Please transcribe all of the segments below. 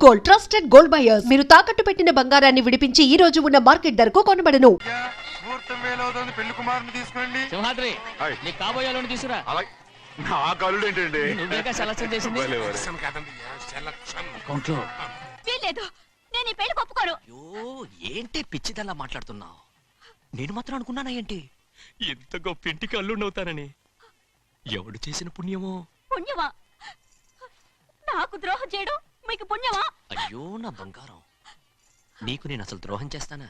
Gold, trusted gold buyers. మీరు తాకట్టు పెట్టిన బంగారాన్ని విడిపించి ఈ రోజు ఉన్న మార్కెట్ ధరకు కొనబడను. ముహూర్తం వేలవుతోంది, పెళ్లి కుమారుని తీసుకురండి. సింహాద్రి, నీ కాబోయేలోని తీసుకురా. నా కలుడు ఏంటండి? నువ్వేగా సెలక్షన్ చేసింది. అకౌంట్లో వీల్లేదు, నేను ఈ పెళ్లి ఒప్పుకోను. అయ్యో, ఏంటి పిచ్చిదల్లా మాట్లాడుతున్నావు? నేను మాత్రం అనుకున్నానా ఏంటి ఇంత గొప్ప ఇంటికి అల్లుండవుతానని? ఎవడు చేసిన పుణ్యమో? పుణ్యమా? నాకు ద్రోహం చేయడం మీకు పుణ్యమా? అయ్యో నా బంగారం, నీకు నేను అసలు ద్రోహం చేస్తానా?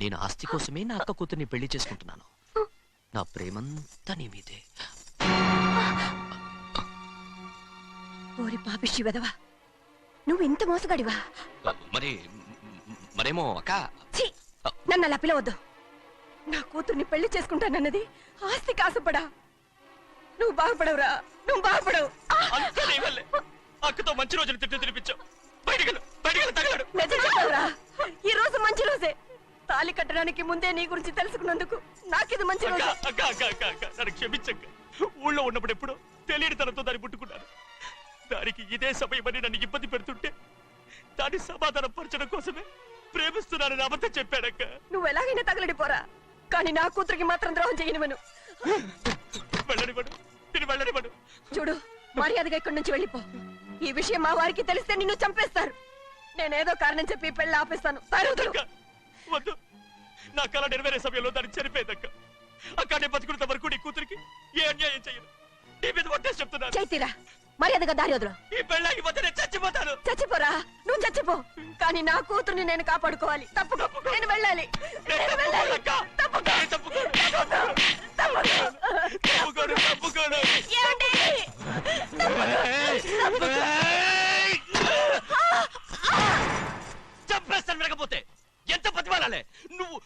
నేను ఆస్తి కోసమే నా అక్క కూతుర్ని పెళ్లి చేసుకుంటున్నాను. నా ప్రేమంతా నీ మీదే. ఓరి పాపిష్టి వెదవా, నువ్వు ఇంత మోసగాడివా? మరేమో అక్క. నన్ను అలా పిలవద్దు. నా కూతుర్ని పెళ్లి చేసుకుంటానన్నది ఆస్తి కాసపడా. నువ్వు బాగుపడవురా, నువ్వు బాగుపడవు. అక్కతో మంచి రోజులు తినిపించావు. ఈ రోజు మంచి రోజే. తాళి కట్టడానికి ముందే నీ గురించి తెలుసుకున్నందుకు నాకిది మంచి రోజు. నన్ను క్షమించక్క. ఊళ్ళో ఉన్నప్పుడు ఎప్పుడో తెలియని తనతో దాన్ని పుట్టుకున్నాను. దానికి ఇదే సమయమని నన్ను ఇబ్బంది పెడుతుంటే దాన్ని సమాధానం పరచడం కోసమే ప్రేమిస్తున్నానని అబద్ధం చెప్పాడక్క. నువ్వు ఎలాగైనా తగలడిపోరా, కానీ నా కూతురికి మాత్రం ద్రోహం చేయనివను. వెళ్ళనివ్వడు. చూడు, మర్యాదగా ఇక్కడి నుంచి వెళ్ళిపో. ఈ విషయం మా వారికి తెలిస్తే నిన్ను చంపేస్తారు. నేనేదో కారణం చెప్పి పెళ్లి ఆపేస్తాను. వద్దు, నా కళ నెరవేరే సమయంలో దాన్ని చనిపోయేదక్క. అక్కడే బతుకున్నంత వరకు నీ కూతురికి ఏ అన్యాయం చేయను. నీ మీద ఒట్టేసి చెప్తున్నాను. చైతీరా, మర్యాదగా దారి వదలు. ఈ పెళ్ళాకి పోతే నేను చచ్చిపోతాను. చచ్చిపోరా, నువ్వు చచ్చిపో, కానీ నా కూతుర్ని నేను కాపాడుకోవాలి. తప్పుకో, నేను వెళ్ళాలి. చంపేస్తాను. వినకపోతే ఎంత బతిమాలాలే నువ్వు?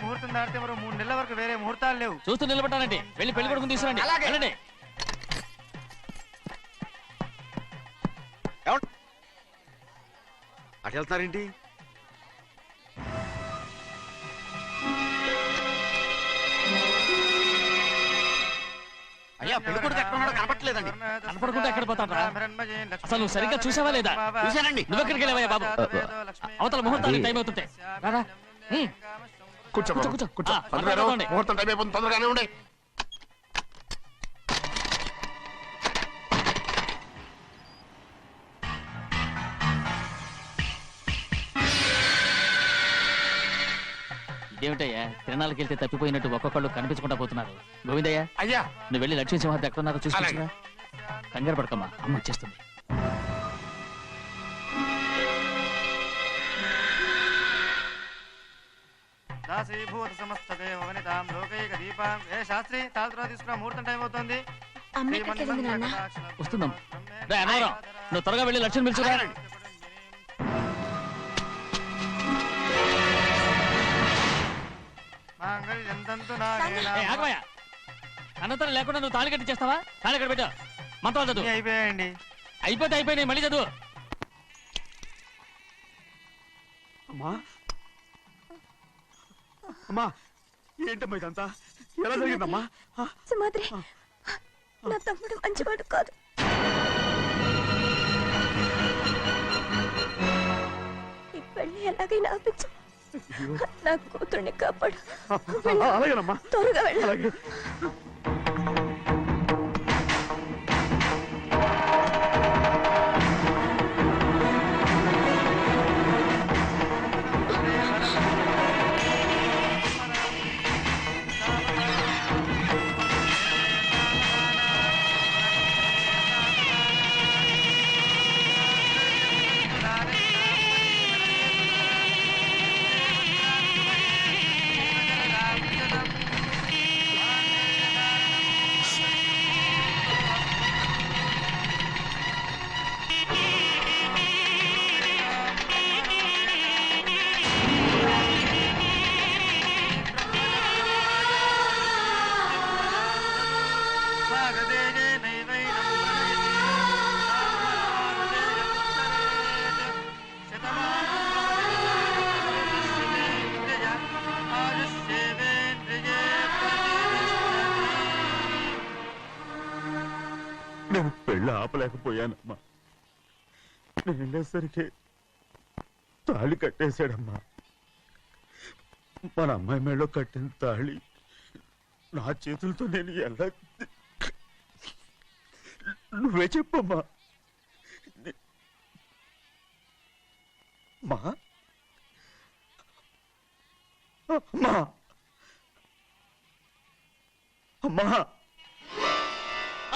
ముహూర్తం దాటితే మరో 3 నెలల వరకు వేరే ముహూర్తాలు లేవు. చూస్తూ నిలబట్టానండి. వెళ్ళి పెళ్లి కొడుకుని తీసుకురండి. వెళ్ళండి. అటు వెళ్తున్నారేంటి? అయ్యా, పెళ్లి కొడుకు ఎక్కడ ఉన్నాడో కనపట్లేదండి. కనపడకుండా ఎక్కడ పోతాడా? అసలు నువ్వు సరిగ్గా చూసావా లేదా? చూశానండి. నువ్వెక్కడికి వెళ్ళావయ్యా బాబు? అవతల ముహూర్తానికి టైం అవుతుంటే రారా. కూర్చో. ముహూర్తం టైం అయిపోతుంది, తొందరగానే ఉండే. ఇదేమిటయ్యా, తిరణాలకు వెళ్తే తప్పిపోయినట్టు ఒక్కొక్కళ్ళు కనిపించకుండా పోతున్నారు. గోవిందయ్య, అయ్యా, నువ్వు వెళ్ళి లక్ష్మీ సింహాద్రి ఎక్కడ ఉన్నారో చూసుకున్నా. కంగారు పడకమ్మా, అమ్మ వచ్చేస్తుంది. శాస్త్రి తాళ తర్వాత తీసుకురా, ముహూర్తం టైం అవుతుంది. వస్తుందమ్మా. నువ్వు త్వరగా వెళ్ళి లక్ష్మణ్ పిలుచురా. అన్నతనం లేకుండా నువ్వు తాళి కట్టి చేస్తావా? తాళి కట్టి పెట్టా. మంత్రాలు చదువు. అయిపోయాయండి. అయిపోయినాయి, మళ్ళీ చదువు. అమ్మా, ఏంటమ్మా ఇదంతా? ఎలా జరిగిందమ్మా? సింహాద్రి, నా తమ్ముడు మంచివాడు కాదు. ఈ పెళ్లి ఎలాగైనా ఆపించు. నా కూతుర్ని కాపాడు. అలాగేనమ్మా, త్వరగా వెళ్ళాలి. నేను పెళ్ళి ఆపలేకపోయానమ్మా. నేను వెళ్ళేసరికి తాళి కట్టేశాడమ్మా. మన అమ్మాయి మేడలో కట్టిన తాళి నా చేతులతో నేను ఎలా... నువ్వే చెప్పమ్మా. మా అమ్మా అమ్మా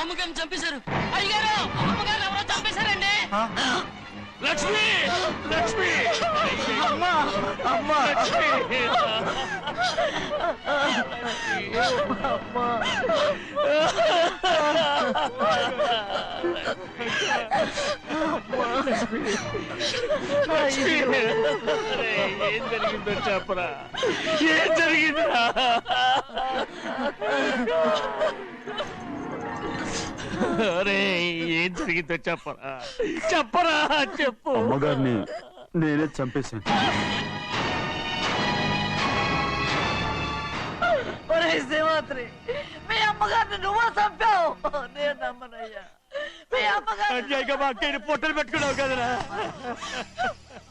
అమ్మగారిని చంపేశారు. అయ్యారు అమ్మగారు ఎవరో చంపేశారండి. లక్ష్మి లక్ష్మి అమ్మా అమ్మా ఏం జరిగిందో చెప్పరా? ఏం జరిగిందిరా? అరే ఏం జరిగిందో చెప్పరా? చెప్పరా చెప్పు. అమ్మగారిని నేనే చంపేశాను. ఒరే శివాత్రి, మీ అమ్మగారిని నువ్వు చంపావు. నేను నమ్మనయ్యా. మీ అమ్మగారు అన్యాయంగా మా అక్కని పొట్టలు పెట్టుకున్నావు కదరా.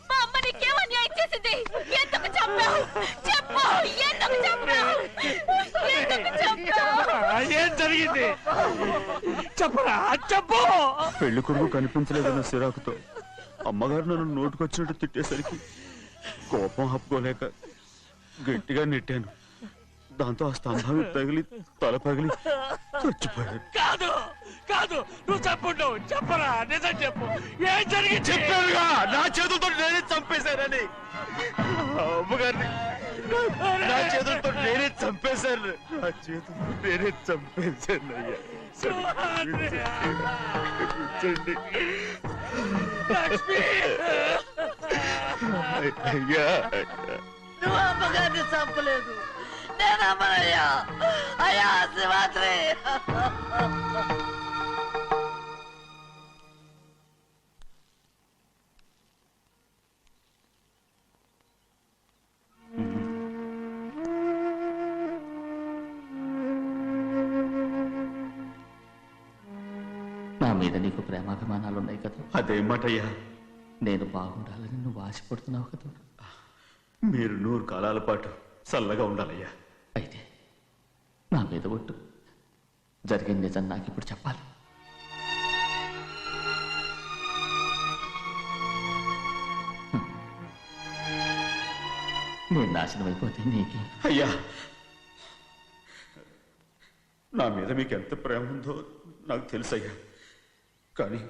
మా అమ్మ నీకేం అన్యాయం చేసింది? ఎందుకు చంపావు? చెప్పు, ఎందుకు చంపావు? ఎందుకు చంపావు? ఏం జరిగింది చెప్పరా? చెప్పు. పెళ్లి కొడుకు కనిపించలేదన్న సిరాకుతో అమ్మగారు నన్ను నోటుకొచ్చినట్టు తిట్టేసరికి కోపం ఆపుకోలేక గట్టిగా నెట్టాను. దాంతో ఆ స్తంభాన్ని తగిలి తల పగిలి చచ్చిపోయాను. కాదు కాదు, నువ్వు చెప్పుండవు. చెప్పరా, నిజం చెప్పు. ఏం జరిగింది? చెప్పానుగా, నా చేతులతో నేనే చంపేశానని. అమ్మగారిని నా చేతులతో నేనే చంపేశాను. నా చేతులతో నేనే చంపేశాను. లక్ష్మి అయ్యా నువ్వు అమ్మగారిని చంపలేదు. నేను అమ్మనయ్యా. అయ్యా శివాత్రి. నా మీద నీకు ప్రేమాభిమానాలు ఉన్నాయి కదా. అదేమాటయ్యా, నేను బాగుండాలని నువ్వు ఆశపడుతున్నావు కదా. మీరు 100 కాలాల పాటు చల్లగా ఉండాలయ్యా. అయితే నా మీద ఒట్టు. జరిగిన నిజం నాకు ఇప్పుడు చెప్పాలి. నేను నాశనం అయిపోతే నీకే. అయ్యా, నా మీద మీకు ఎంత ప్రేమ ఉందో నాకు తెలుసయ్యా. కానీ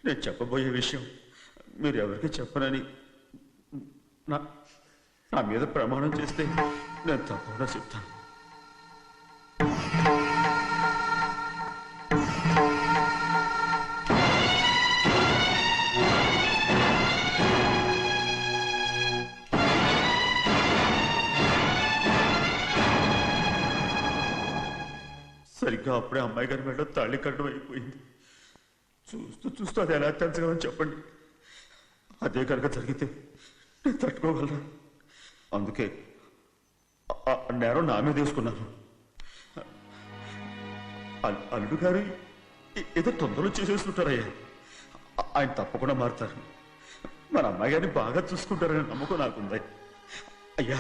నేను చెప్పబోయే విషయం మీరు ఎవరికి చెప్పనని నా మీద ప్రమాణం చేస్తే నేను తప్పకుండా చెప్తాను. సరిగ్గా అప్పుడే అమ్మాయి గారి మెడలో తాళి కట్టడం అయిపోయింది. చూస్తూ చూస్తూ అది ఎలా తెంచగలని చెప్పండి. అదే కనుక జరిగితే నేను తట్టుకోగలరా? అందుకే ఆ నేరం నా మీద తీసుకున్నాను. అల్లుడు గారు ఏదో తొందరలో చేసేస్తుంటారయ్యా. ఆయన తప్పకుండా మారుతారు. మన అమ్మాయి గారిని బాగా చూసుకుంటారనే నమ్మకం నాకుంది. అయ్యా,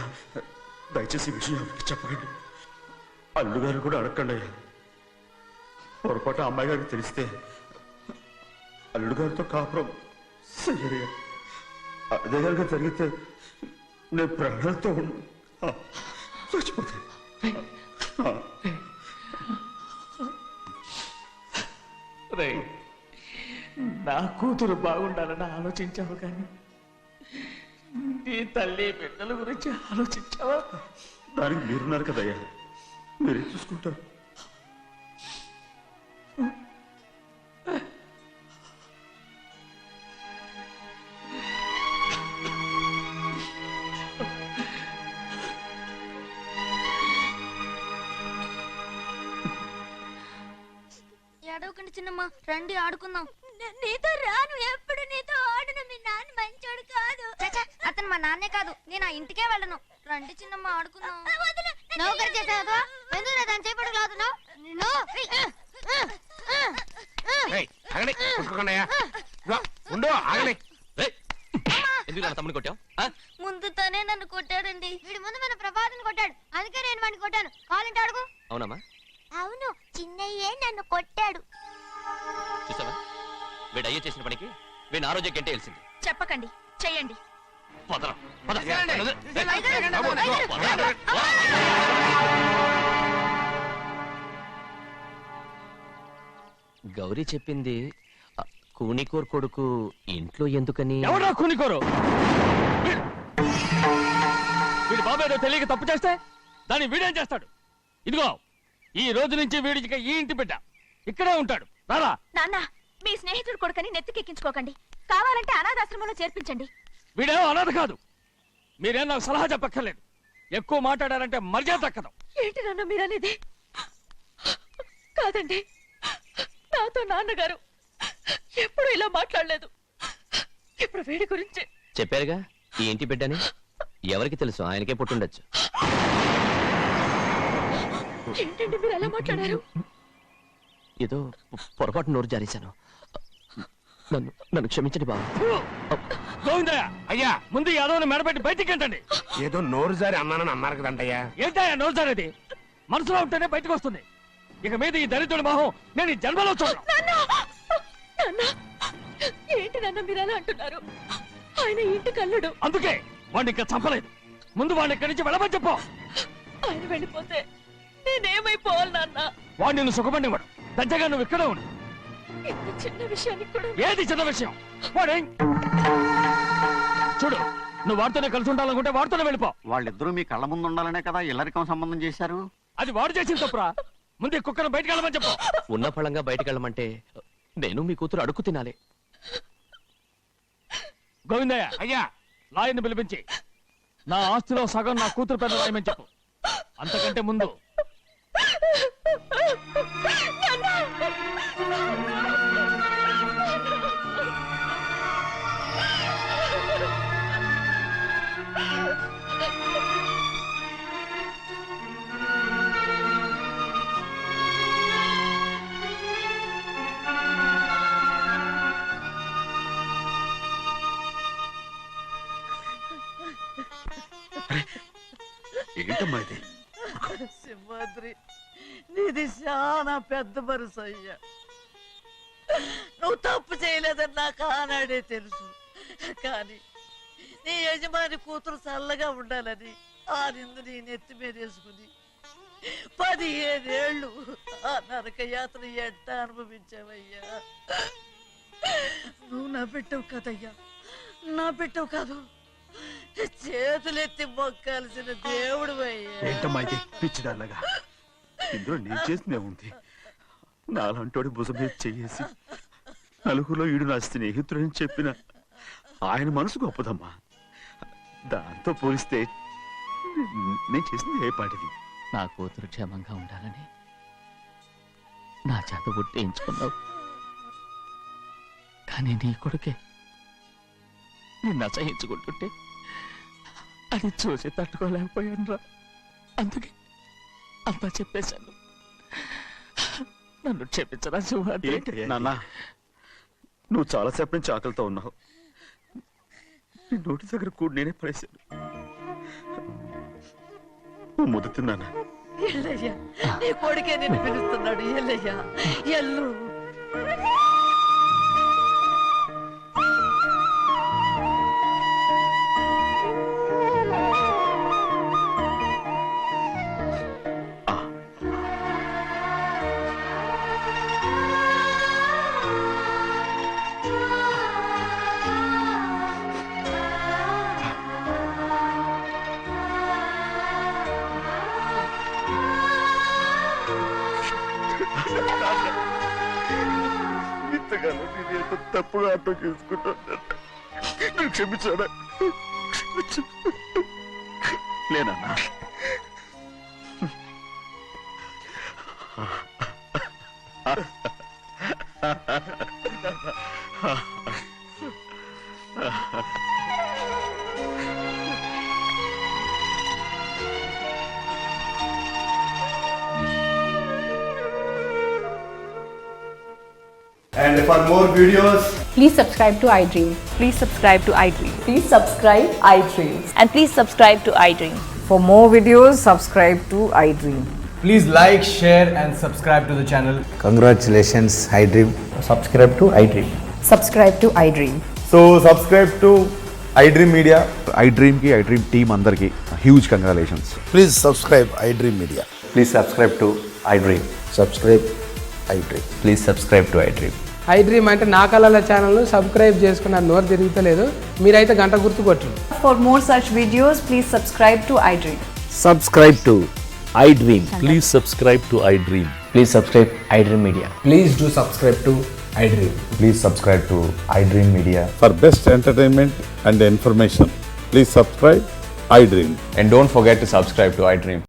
దయచేసి ఈ విషయం ఎవరికి చెప్పకండి. అల్లుడు గారు కూడా అడగండి అయ్యా. పొరపాటు అమ్మాయి గారికి తెలిస్తే అల్లుడు గారితో కాపురం సయ్యయ్యా. అదే కనుక జరిగితే నేను ప్రాణాలతో చచ్చిపోతాను. రే, నా కూతురు బాగుండాలని ఆలోచించావు కానీ నీ తల్లి బిడ్డల గురించి ఆలోచించావా? దానికి మీరున్నారు కదయ్యా, మీరే చూసుకుంటారు. ఏడవకండి చిన్నమ్మ, రండి ఆడుకుందాం. నీతో రాను, ఎప్పుడు నీతో ఆడను. మీ నాన్న మంచోడు కాదు. అతను మా నాన్నే కాదు, నేను ఆ ఇంటికే వెళ్ళను. రండి చిన్నమ్మ ఆడుకుందాం. నౌకరు చేసావు ఎందుకు దాని చేపడు కాదు. ఆగలి కొట్టుకోండియా ఉండు ఆగలి ఎందుకు నా తమ్ముని కొట్టావు ముందు తనే నన్ను కొట్టాడండి వీడి ముందు మన ప్రభాతం కొట్టాడు అందుకే నేను వాడిని కొట్టాను కావాలంటే అడుగు అవునమ్మా అవును చిన్నయ్యే నన్ను కొట్టాడు చూసావా వీడు అయ్యే చేసిన పనికి వీడిని ఆ రోజే గంటే తెలిసింది చెప్పకండి చెయ్యండి. పదరా పద గౌరీ చెప్పింది కూనికోర్ కొడుకు ఇంట్లో ఎందుకని ఎవరా కూనికోరు? వీడి బాబు ఏదో తెలియక తప్పు చేస్తే దాన్ని వీడేం చేస్తాడు? ఇదిగో ఈ రోజు నుంచి వీడికి ఈ ఇంటి బిడ్డ ఇక్కడే ఉంటాడు. రారా నాన్న మీ స్నేహితుడు కొడుకని నెత్తికెక్కించుకోకండి. కావాలంటే అనాథాశ్రమంలో చేర్పించండి. వీడేమో అనాథ కాదు. మీరేం నాకు సలహా చెప్పక్కర్లేదు. ఎక్కువ మాట్లాడారంటే మర్యాద దక్కదు. ఏంటి నాన్న మీరనేది? కాదండి, నాతో నాన్నగారు ఎప్పుడు ఇలా మాట్లాడలేదు. ఇప్పుడు వీడి గురించి చెప్పారుగా ఈ ఇంటి బిడ్డని. ఎవరికి తెలుసు, ఆయనకే పుట్టుండొచ్చు. ఏంటండి మీరు ఎలా మాట్లాడారు? ఏదో పొరపాటు నోరు జారేశాను. నన్ను క్షమించండి బాబు. గోవిందయ్య అయ్యా, ముందు యాదవ్ని మెడబెట్టి బయటికి ఏంటండి. ఏదో నోరు జారి అన్నానని అన్నారు కదంటయ్యా. ఏంటయ్యా నోరు జారేది? మనసులో ఉంటేనే బయటకు వస్తుంది. ఇక మీద ఈ దరిద్రుడి మొహం నేను ఈ జన్మలో చూడను. ఏంటి నాన్న మీరు ఎలా అంటున్నారు? ఆయన ఇంటి కల్లుడు. అందుకే వాడిని ఇంకా చంపలేదు. ముందు వాడిని ఇక్కడి నుంచి వెళ్ళమని చెప్పు. ఆయన వెళ్ళిపోతే నేనేమైపోవాలి నాన్న? వాడిని నువ్వు సుఖపడివాడు. దచ్చగా నువ్వు ఇక్కడే ఉండు. ఇంత చిన్న విషయానికి కూడా ఏది చిన్న విషయం? వాడే చూడు, నువ్వు వాడితోనే కలిసి ఉండాలనుకుంటే వాడితోనే వెళ్ళిపో. వాళ్ళిద్దరూ మీ కళ్ళ ముందు ఉండాలనే కదా ఇల్లరికం సంబంధం చేశారు. అది వాడు చేసిన తప్పురా. ముందు ఈ కుక్కను బయటకు వెళ్ళమని చెప్పు. ఉన్న ఫలంగా బయటకు వెళ్ళమంటే నేను మీ కూతురు అడుగు తినాలి. గోవిందయ్య అయ్యా, లాయర్ని పిలిపించి నా ఆస్తిలో సగం నా కూతురు పెద్ద రాయమని చెప్పు. అంతకంటే ముందు ఏంటమ్మా ఇది? సింహాద్రి, నీది చాలా పెద్ద మనసు అయ్యా. నువ్వు తప్పు చేయలేదని నాకు ఆనాడే తెలుసు. కానీ నీ యజమాని కూతురు చల్లగా ఉండాలని ఆ నిందు నీ నెత్తి మీద వేసుకుని 15 ఏళ్ళు ఆ నరక యాత్ర ఎట్ట అనుభవించావయ్యా. నువ్వు నా పెట్టవు కదయ్యా, నా పెట్టవు కాదు, చేతులెత్తి మొక్కాల్సిన దేవుడు అయ్యా. ఏంటమ్మా ఇది పిచ్చిదాల్లగా? ఇందులో నేను చేసినే ఉంది. నాలంటోడి భుజం మీద చెయ్యేసి నలుగురిలో ఈడు నా స్నేహితుడని చెప్పిన ఆయన మనసు గొప్పదమ్మా. దాంతో పోలిస్తే నేను చేసింది ఏ పాటిది? నా కూతురు క్షేమంగా ఉండాలని నా చేత గుర్తించుకున్నావు. కానీ నీ కొడుకే నిన్ను అసహించుకుంటుంటే అది చూసి తట్టుకోలేకపోయాను రా. అందుకే అంతా చెప్పేశాను. నన్ను క్షమించరా సింహాద్రి. నాన్న, నువ్వు చాలాసేపు నుంచి ఆకలితో ఉన్నావు. నీ నోటి దగ్గర కూడా నేనే పడేశాను. నువ్వు ముద్దు తిన్నానా? ఎల్లయ్యా, నీ కొడుకే నిన్ను పిలుస్తున్నాడు. ఎల్లయ్యా, ఎల్లు. ఇంతకాలం నేను ఎంత తప్పుగా అర్థం చేసుకుంటాను. నువ్వు క్షమించాడా? లేనన్నా. And for more videos, please subscribe to iDream. Please subscribe to iDream. Please subscribe iDream. And please subscribe to iDream. For more videos, subscribe to iDream. please like, share and subscribe to the channel. Congratulations, iDream. Subscribe to iDream. Subscribe to iDream. So subscribe to iDream Media. iDream ki iDream team andarki huge congratulations. Please subscribe iDream Media. Please subscribe to iDream. Subscribe iDream. Please subscribe to iDream. iDream అంటే నా కళల channel subscribe చేసుకున్న నోరు తిరుగుతలేదు మీరైతే గంట గుర్తు కొట్టండి. For more such videos, please subscribe to iDream. Subscribe to iDream. Please subscribe to iDream. Please subscribe iDream Media. Please do subscribe to iDream. Please subscribe to iDream Media. For best entertainment and information, please subscribe iDream. And don't forget to subscribe to iDream.